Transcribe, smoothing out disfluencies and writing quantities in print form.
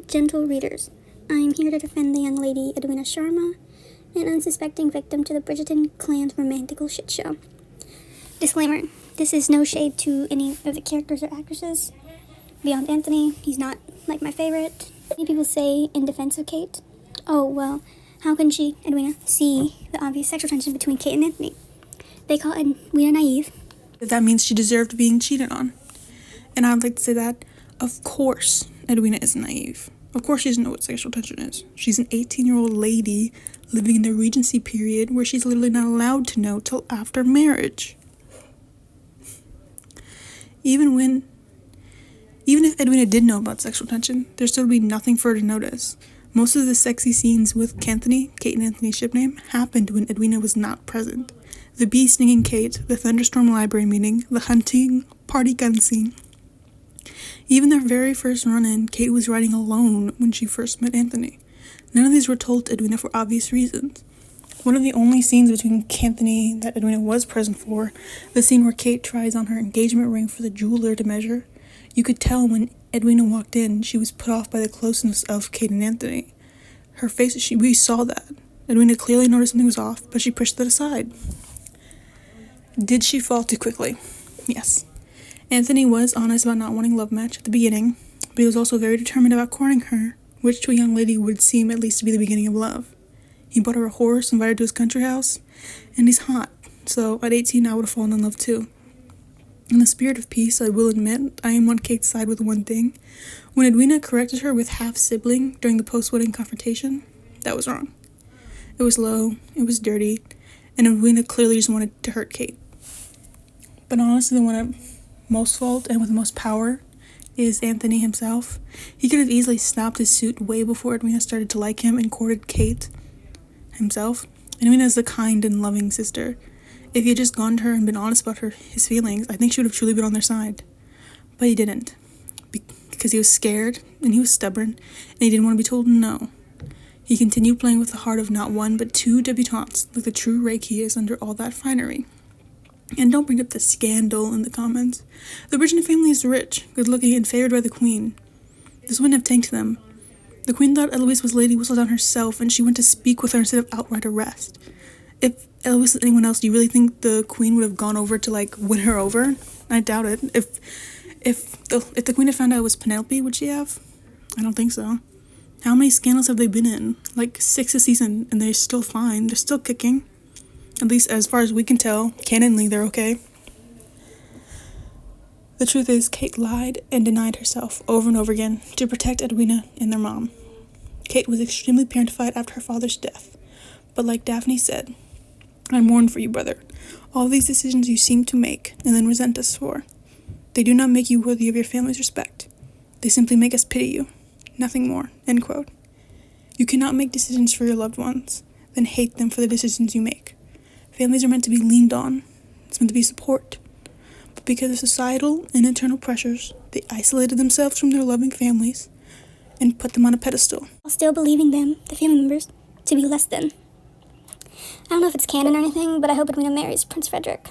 gentle readers. I'm here to defend the young lady Edwina Sharma, an unsuspecting victim to the Bridgerton clan's romantical shit show. Disclaimer, this is no shade to any of the characters or actresses. Beyond Anthony, he's not, like, my favorite. Many people say in defense of Kate, oh, well, how can she, Edwina, see the obvious sexual tension between Kate and Anthony? They call Edwina naive. That means she deserved being cheated on. And I'd like to say that, of course, Edwina is naive. Of course she doesn't know what sexual tension is. She's an 18-year-old lady living in the Regency period where she's literally not allowed to know till after marriage. Even if Edwina did know about sexual tension, there still would be nothing for her to notice. Most of the sexy scenes with Anthony, Kate and Anthony's ship name, happened when Edwina was not present. The bee stinging Kate, the thunderstorm library meeting, the hunting party gun scene. Even their very first run-in, Kate was riding alone when she first met Anthony. None of these were told to Edwina for obvious reasons. One of the only scenes between Anthony that Edwina was present for, the scene where Kate tries on her engagement ring for the jeweler to measure. You could tell when Edwina walked in, she was put off by the closeness of Kate and Anthony. Her face, we saw that. Edwina clearly noticed something was off, but she pushed that aside. Did she fall too quickly? Yes. Anthony was honest about not wanting a love match at the beginning, but he was also very determined about courting her, which to a young lady would seem at least to be the beginning of love. He bought her a horse, invited her to his country house, and he's hot, so at 18 I would have fallen in love too. In the spirit of peace, I will admit, I am on Kate's side with one thing. When Edwina corrected her with half-sibling during the post-wedding confrontation, that was wrong. It was low, it was dirty, and Edwina clearly just wanted to hurt Kate. But honestly, the one at most fault and with the most power is Anthony himself. He could have easily stopped his suit way before Edwina started to like him and courted Kate himself. Edwina is the kind and loving sister. If he had just gone to her and been honest about his feelings, I think she would have truly been on their side. But he didn't. Because he was scared, and he was stubborn, and he didn't want to be told no. He continued playing with the heart of not one, but two debutantes, like the true rake he is under all that finery. And don't bring up the scandal in the comments. The Bridgerton family is rich, good-looking, and favored by the Queen. This wouldn't have tanked them. The Queen thought Eloise was Lady Whistledown herself, and she went to speak with her instead of outright arrest. If Eloise was anyone else, do you really think the Queen would have gone over to, win her over? I doubt it. If the Queen had found out it was Penelope, would she have? I don't think so. How many scandals have they been in? 6 a season, and they're still fine. They're still kicking. At least as far as we can tell, canonly, they're okay. The truth is, Kate lied and denied herself over and over again to protect Edwina and their mom. Kate was extremely parentified after her father's death. But like Daphne said, I mourn for you, brother. All these decisions you seem to make and then resent us for. They do not make you worthy of your family's respect. They simply make us pity you. Nothing more. End quote. You cannot make decisions for your loved ones, then hate them for the decisions you make. Families are meant to be leaned on. It's meant to be support. But because of societal and internal pressures, they isolated themselves from their loving families and put them on a pedestal, While still believing them, the family members, to be less than. I don't know if it's canon or anything, but I hope Edwina marries Prince Frederick.